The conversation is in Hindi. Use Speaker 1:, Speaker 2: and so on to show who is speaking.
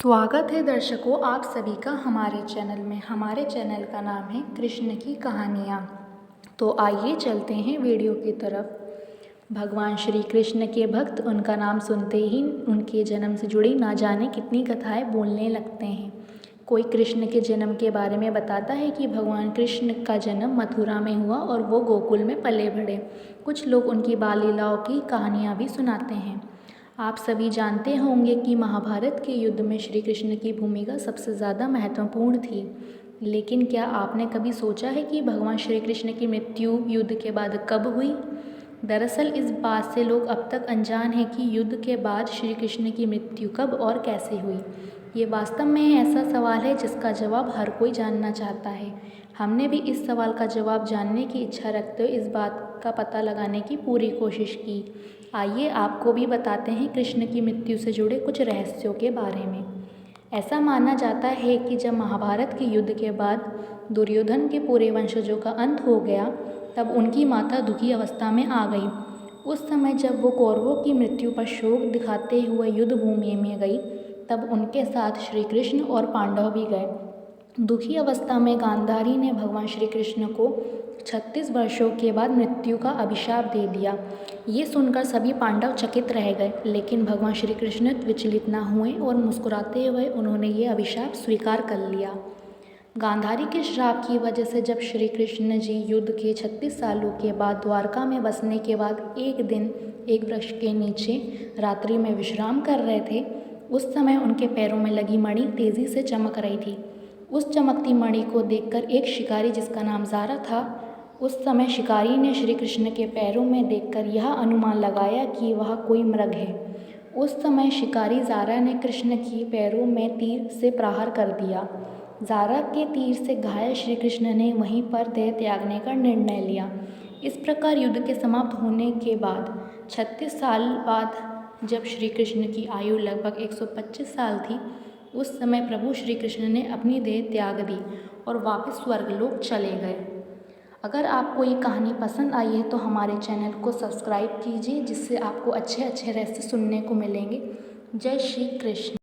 Speaker 1: स्वागत है दर्शकों आप सभी का हमारे चैनल में। हमारे चैनल का नाम है कृष्ण की कहानियाँ। तो आइए चलते हैं वीडियो की तरफ। भगवान श्री कृष्ण के भक्त उनका नाम सुनते ही उनके जन्म से जुड़ी ना जाने कितनी कथाएं बोलने लगते हैं। कोई कृष्ण के जन्म के बारे में बताता है कि भगवान कृष्ण का जन्म मथुरा में हुआ और वो गोकुल में पले बढ़े। कुछ लोग उनकी बाल लीलाओं की कहानियाँ भी सुनाते हैं। आप सभी जानते होंगे कि महाभारत के युद्ध में श्री कृष्ण की भूमिका सबसे ज़्यादा महत्वपूर्ण थी। लेकिन क्या आपने कभी सोचा है कि भगवान श्री कृष्ण की मृत्यु युद्ध के बाद कब हुई? दरअसल इस बात से लोग अब तक अनजान हैं कि युद्ध के बाद श्री कृष्ण की मृत्यु कब और कैसे हुई। ये वास्तव में ऐसा सवाल है जिसका जवाब हर कोई जानना चाहता है। हमने भी इस सवाल का जवाब जानने की इच्छा रखते हुए इस बात का पता लगाने की पूरी कोशिश की। आइए आपको भी बताते हैं कृष्ण की मृत्यु से जुड़े कुछ रहस्यों के बारे में। ऐसा माना जाता है कि जब महाभारत के युद्ध के बाद दुर्योधन के पूरे वंशजों का अंत हो गया, तब उनकी माता दुखी अवस्था में आ गई। उस समय जब वो कौरवों की मृत्यु पर शोक दिखाते हुए युद्ध भूमि में गई, तब उनके साथ श्री कृष्ण और पांडव भी गए। दुखी अवस्था में गांधारी ने भगवान श्री कृष्ण को 36 वर्षों के बाद मृत्यु का अभिशाप दे दिया। ये सुनकर सभी पांडव चकित रह गए, लेकिन भगवान श्री कृष्ण विचलित न हुए और मुस्कुराते हुए उन्होंने ये अभिशाप स्वीकार कर लिया। गांधारी के श्राप की वजह से जब श्री कृष्ण जी युद्ध के 36 सालों के बाद द्वारका में बसने के बाद एक दिन एक वृक्ष के नीचे रात्रि में विश्राम कर रहे थे, उस समय उनके पैरों में लगी मणि तेजी से चमक रही थी। उस चमकती मणि को देखकर एक शिकारी जिसका नाम ज़ारा था, उस समय शिकारी ने श्री कृष्ण के पैरों में देखकर यह अनुमान लगाया कि वह कोई मृग है। उस समय शिकारी ज़ारा ने कृष्ण के पैरों में तीर से प्रहार कर दिया। ज़ारा के तीर से घायल श्री कृष्ण ने वहीं पर देह त्यागने का निर्णय लिया। इस प्रकार युद्ध के समाप्त होने के बाद 36 साल बाद जब श्री कृष्ण की आयु लगभग 125 साल थी, उस समय प्रभु श्री कृष्ण ने अपनी देह त्याग दी और वापस स्वर्गलोक चले गए। अगर आपको ये कहानी पसंद आई है तो हमारे चैनल को सब्सक्राइब कीजिए, जिससे आपको अच्छे अच्छे रहस्य सुनने को मिलेंगे। जय श्री कृष्ण।